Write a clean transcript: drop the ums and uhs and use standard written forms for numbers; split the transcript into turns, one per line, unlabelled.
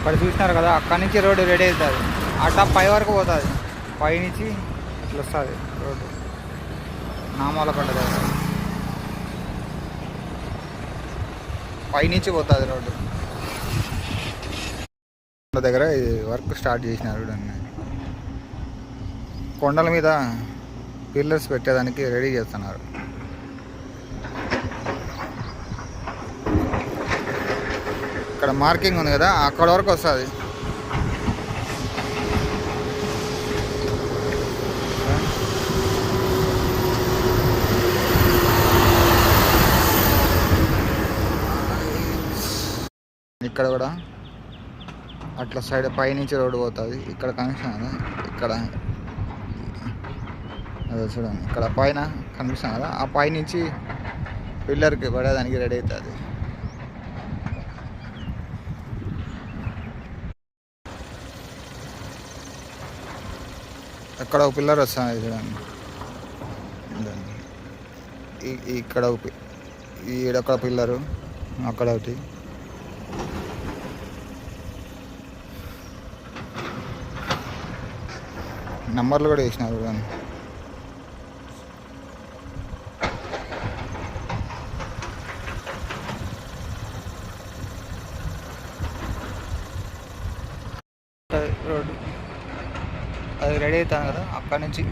ఇక్కడ చూసినారు కదా, అక్కడి నుంచి రోడ్డు రెడీ అవుతుంది. అట్లా పై వరకు పోతుంది, పైనుంచి ఇట్లా వస్తుంది రోడ్డు నామాలకొండ దగ్గర. పైనుంచి పోతుంది రోడ్డు దగ్గర. వర్క్ స్టార్ట్ చేసినారు చూడండి. కొండల మీద పిల్లర్స్ పెట్టేదానికి రెడీ చేస్తున్నారు. ఇక్కడ మార్కింగ్ ఉంది కదా, అక్కడ వరకు వస్తుంది. ఇక్కడ కూడా అట్లా సైడ్ పైనుంచి రోడ్డు పోతుంది. ఇక్కడ కనెక్షన్ ఇక్కడ అదే చూడండి, ఇక్కడ పైన కనిపిస్తుంది కదా, ఆ పైనుంచి పిల్లర్కి పడేదానికి రెడీ అవుతుంది. అక్కడ ఒక పిల్లర్ వస్తుంది చూడండి. ఇక్కడ ఈడొక పిల్లరు, అక్కడ ఒకటి. నంబర్లు కూడా వేసినారు చూడండి. రోడ్డు అది రెడీ అవుతాను కదా, అక్కడి నుంచి